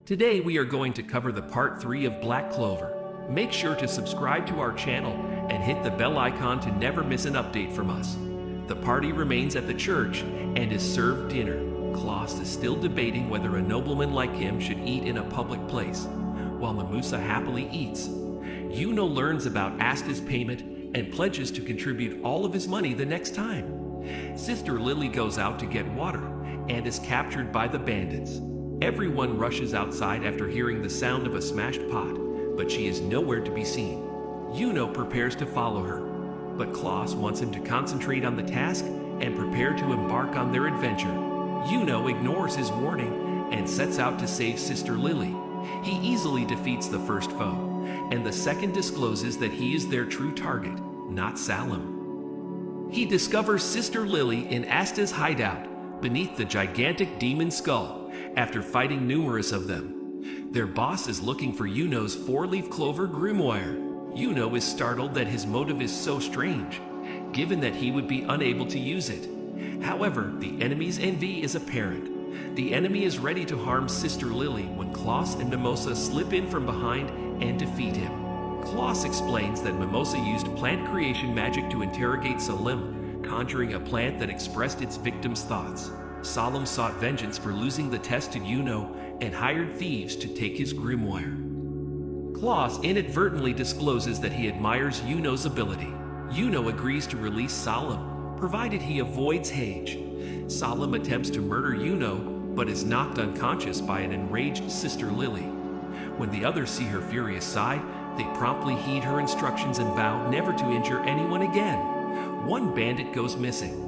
Today we are going to cover the part 3 of Black Clover. Make sure to subscribe to our channel and hit the bell icon to never miss an update from us. The party remains at the church and is served dinner. Klaus is still debating whether a nobleman like him should eat in a public place, while Mimosa happily eats. Yuno learns about Asta's payment and pledges to contribute all of his money the next time. Sister Lily goes out to get water and is captured by the bandits. Everyone rushes outside after hearing the sound of a smashed pot, but she is nowhere to be seen. Yuno prepares to follow her, but Klaus wants him to concentrate on the task and prepare to embark on their adventure. Yuno ignores his warning and sets out to save Sister Lily. He easily defeats the first foe, and the second discloses that he is their true target, not Salim. He discovers Sister Lily in Asta's hideout beneath the gigantic demon skull after fighting numerous of them. Their boss is looking for Yuno's four-leaf clover grimoire. Yuno is startled that his motive is so strange, given that he would be unable to use it. However, the enemy's envy is apparent. The enemy is ready to harm Sister Lily when Klaus and Mimosa slip in from behind and defeat him. Klaus explains that Mimosa used plant creation magic to interrogate Salim, conjuring a plant that expressed its victim's thoughts. Salim sought vengeance for losing the test to Yuno and hired thieves to take his grimoire. Klaus inadvertently discloses that he admires Yuno's ability. Yuno agrees to release Salim, provided he avoids Hage. Salim attempts to murder Yuno, but is knocked unconscious by an enraged Sister Lily. When the others see her furious side, they promptly heed her instructions and vow never to injure anyone again. One bandit goes missing,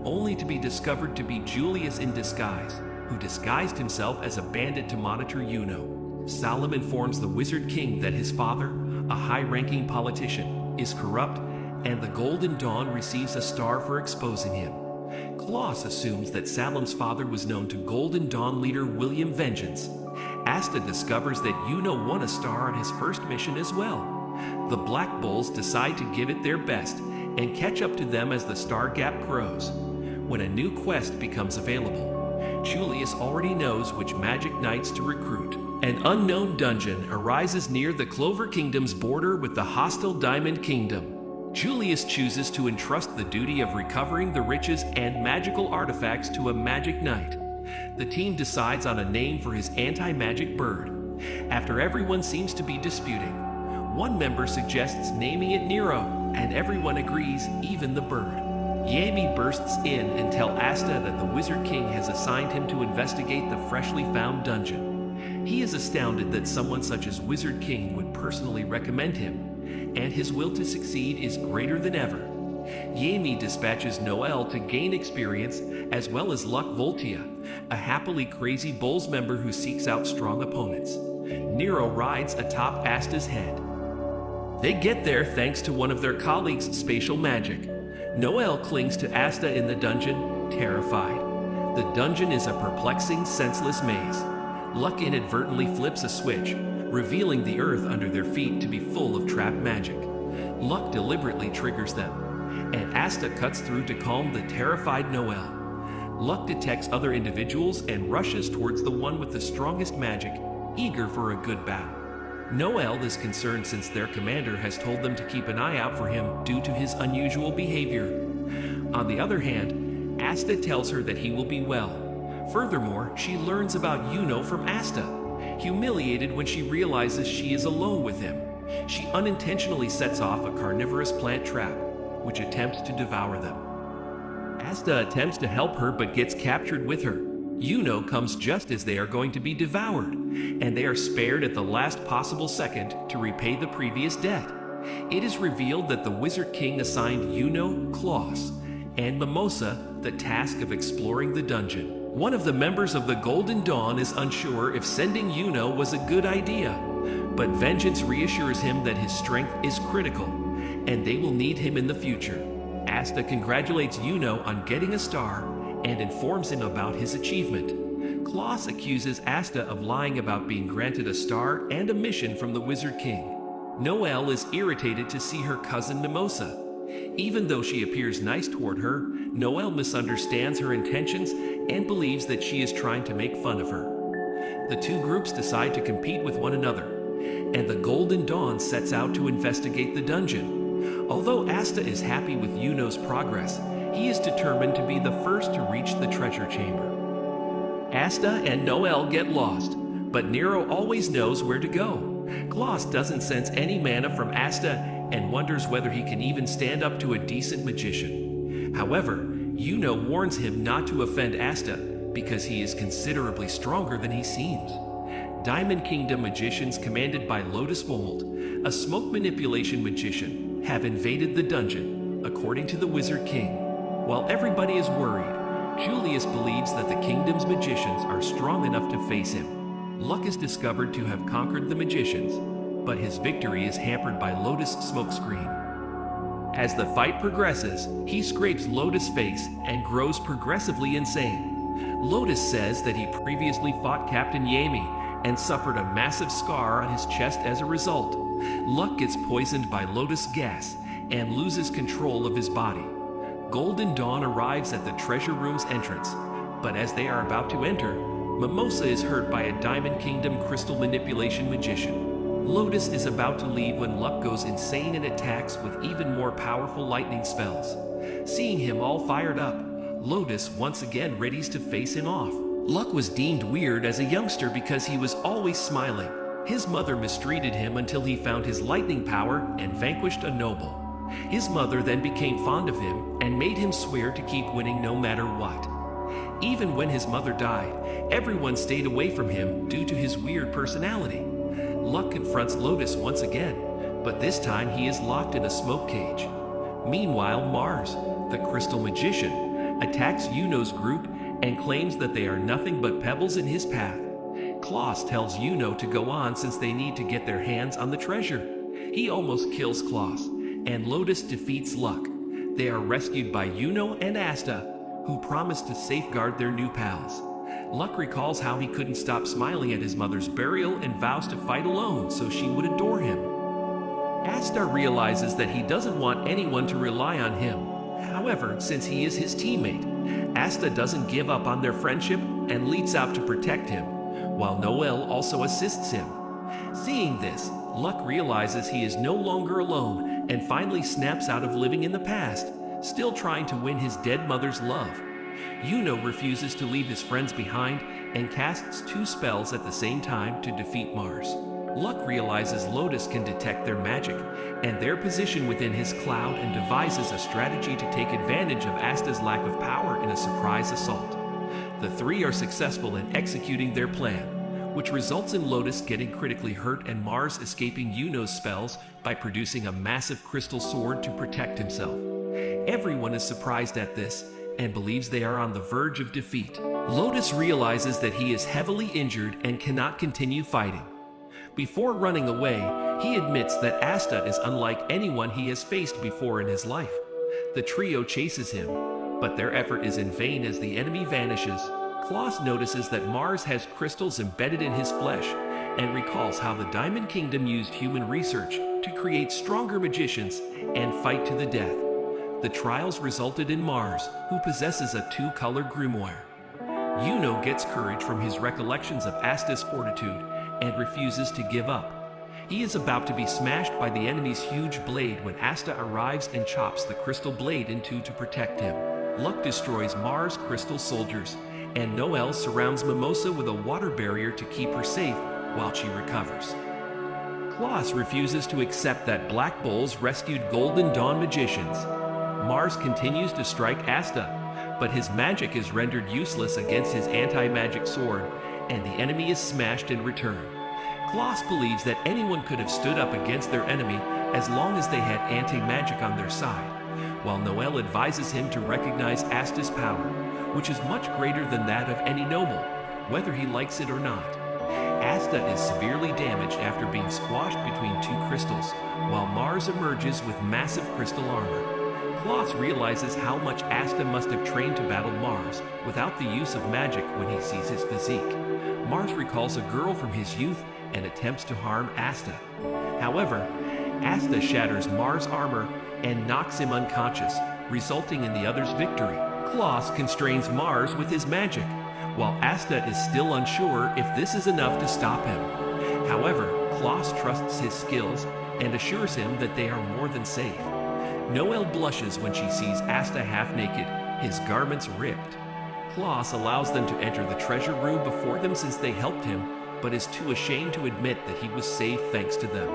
only to be discovered to be Julius in disguise, who disguised himself as a bandit to monitor Yuno. Salim informs the Wizard King that his father, a high-ranking politician, is corrupt, and the Golden Dawn receives a star for exposing him. Klaus assumes that Salim's father was known to Golden Dawn leader William Vengeance. Asta discovers that Yuno won a star on his first mission as well. The Black Bulls decide to give it their best and catch up to them as the star gap grows. When a new quest becomes available, Julius already knows which magic knights to recruit. An unknown dungeon arises near the Clover Kingdom's border with the hostile Diamond Kingdom. Julius chooses to entrust the duty of recovering the riches and magical artifacts to a magic knight. The team decides on a name for his anti-magic bird. After everyone seems to be disputing, one member suggests naming it Nero, and everyone agrees, even the bird. Yami bursts in and tells Asta that the Wizard King has assigned him to investigate the freshly found dungeon. He is astounded that someone such as Wizard King would personally recommend him, and his will to succeed is greater than ever. Yami dispatches Noel to gain experience, as well as Luck Voltia, a happily crazy Bulls member who seeks out strong opponents. Nero rides atop Asta's head. They get there thanks to one of their colleagues' spatial magic. Noel clings to Asta in the dungeon, terrified. The dungeon is a perplexing, senseless maze. Luck inadvertently flips a switch, revealing the earth under their feet to be full of trapped magic. Luck deliberately triggers them, and Asta cuts through to calm the terrified Noel. Luck detects other individuals and rushes towards the one with the strongest magic, eager for a good battle. Noel is concerned since their commander has told them to keep an eye out for him due to his unusual behavior. On the other hand, Asta tells her that he will be well. Furthermore, she learns about Yuno from Asta. Humiliated when she realizes she is alone with him, she unintentionally sets off a carnivorous plant trap, which attempts to devour them. Asta attempts to help her but gets captured with her. Yuno comes just as they are going to be devoured, and they are spared at the last possible second to repay the previous debt. It is revealed that the Wizard King assigned Yuno, Klaus, and Mimosa the task of exploring the dungeon. One of the members of the Golden Dawn is unsure if sending Yuno was a good idea, but Vengeance reassures him that his strength is critical, and they will need him in the future. Asta congratulates Yuno on getting a star and informs him about his achievement. Klaus accuses Asta of lying about being granted a star and a mission from the Wizard King. Noel is irritated to see her cousin Mimosa. Even though she appears nice toward her, Noel misunderstands her intentions and believes that she is trying to make fun of her. The two groups decide to compete with one another, and the Golden Dawn sets out to investigate the dungeon. Although Asta is happy with Yuno's progress, he is determined to be the first to reach the treasure chamber. Asta and Noel get lost, but Nero always knows where to go. Klaus doesn't sense any mana from Asta and wonders whether he can even stand up to a decent magician. However, Yuno warns him not to offend Asta because he is considerably stronger than he seems. Diamond Kingdom magicians commanded by Lotus Mold, a smoke manipulation magician, have invaded the dungeon, according to the Wizard King. While everybody is worried, Julius believes that the kingdom's magicians are strong enough to face him. Luck is discovered to have conquered the magicians, but his victory is hampered by Lotus' smokescreen. As the fight progresses, he scrapes Lotus' face and grows progressively insane. Lotus says that he previously fought Captain Yami and suffered a massive scar on his chest as a result. Luck gets poisoned by Lotus gas and loses control of his body. Golden Dawn arrives at the treasure room's entrance, but as they are about to enter, Mimosa is hurt by a Diamond Kingdom crystal manipulation magician. Lotus is about to leave when Luck goes insane and attacks with even more powerful lightning spells. Seeing him all fired up, Lotus once again readies to face him off. Luck was deemed weird as a youngster because he was always smiling. His mother mistreated him until he found his lightning power and vanquished a noble. His mother then became fond of him and made him swear to keep winning no matter what. Even when his mother died, everyone stayed away from him due to his weird personality. Luck confronts Lotus once again, but this time he is locked in a smoke cage. Meanwhile, Mars, the crystal magician, attacks Yuno's group and claims that they are nothing but pebbles in his path. Klaus tells Yuno to go on since they need to get their hands on the treasure. He almost kills Klaus, and Lotus defeats Luck. They are rescued by Yuno and Asta, who promise to safeguard their new pals. Luck recalls how he couldn't stop smiling at his mother's burial and vows to fight alone so she would adore him. Asta realizes that he doesn't want anyone to rely on him. However, since he is his teammate, Asta doesn't give up on their friendship and leads out to protect him, while Noel also assists him. Seeing this, Luck realizes he is no longer alone and finally snaps out of living in the past, still trying to win his dead mother's love. Yuno refuses to leave his friends behind and casts 2 spells at the same time to defeat Mars. Luck realizes Lotus can detect their magic and their position within his cloud and devises a strategy to take advantage of Asta's lack of power in a surprise assault. The 3 are successful in executing their plan, which results in Lotus getting critically hurt and Mars escaping Yuno's spells by producing a massive crystal sword to protect himself. Everyone is surprised at this and believes they are on the verge of defeat. Lotus realizes that he is heavily injured and cannot continue fighting. Before running away, he admits that Asta is unlike anyone he has faced before in his life. The trio chases him, but their effort is in vain as the enemy vanishes. Klaus notices that Mars has crystals embedded in his flesh and recalls how the Diamond Kingdom used human research to create stronger magicians and fight to the death. The trials resulted in Mars, who possesses a 2-color grimoire. Yuno gets courage from his recollections of Asta's fortitude and refuses to give up. He is about to be smashed by the enemy's huge blade when Asta arrives and chops the crystal blade in 2 to protect him. Luck destroys Mars' crystal soldiers, and Noel surrounds Mimosa with a water barrier to keep her safe while she recovers. Klaus refuses to accept that Black Bulls rescued Golden Dawn magicians. Mars continues to strike Asta, but his magic is rendered useless against his anti-magic sword, and the enemy is smashed in return. Klaus believes that anyone could have stood up against their enemy as long as they had anti-magic on their side, while Noel advises him to recognize Asta's power, which is much greater than that of any noble, whether he likes it or not. Asta is severely damaged after being squashed between 2 crystals, while Mars emerges with massive crystal armor. Klaus realizes how much Asta must have trained to battle Mars without the use of magic when he sees his physique. Mars recalls a girl from his youth and attempts to harm Asta. However, Asta shatters Mars' armor and knocks him unconscious, resulting in the other's victory. Klaus constrains Mars with his magic, while Asta is still unsure if this is enough to stop him. However, Klaus trusts his skills and assures him that they are more than safe. Noelle blushes when she sees Asta half-naked, his garments ripped. Klaus allows them to enter the treasure room before them since they helped him, but is too ashamed to admit that he was safe thanks to them.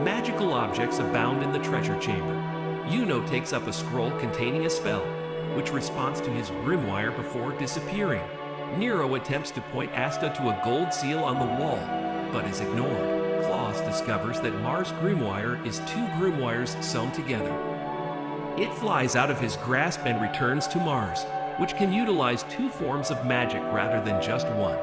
Magical objects abound in the treasure chamber. Yuno takes up a scroll containing a spell, which responds to his grimoire before disappearing. Nero attempts to point Asta to a gold seal on the wall, but is ignored. Klaus discovers that Mars' grimoire is two grimoires sewn together. It flies out of his grasp and returns to Mars, which can utilize two forms of magic rather than just one.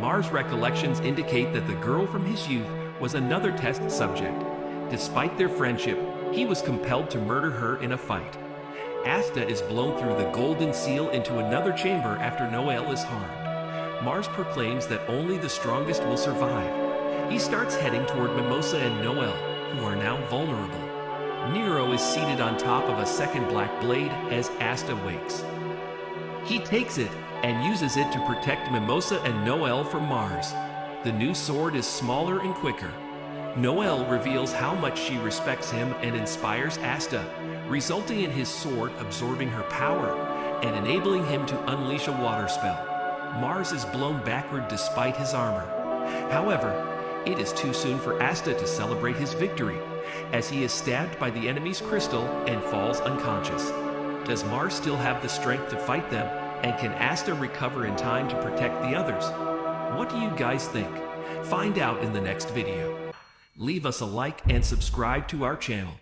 Mars' recollections indicate that the girl from his youth was another test subject. Despite their friendship, he was compelled to murder her in a fight. Asta is blown through the golden seal into another chamber after Noelle is harmed. Mars proclaims that only the strongest will survive. He starts heading toward Mimosa and Noelle, who are now vulnerable. Nero is seated on top of a second black blade as Asta wakes. He takes it and uses it to protect Mimosa and Noelle from Mars. The new sword is smaller and quicker. Noelle reveals how much she respects him and inspires Asta, resulting in his sword absorbing her power and enabling him to unleash a water spell. Mars is blown backward despite his armor. However, it is too soon for Asta to celebrate his victory, as he is stabbed by the enemy's crystal and falls unconscious. Does Mars still have the strength to fight them, and can Asta recover in time to protect the others? What do you guys think? Find out in the next video. Leave us a like and subscribe to our channel.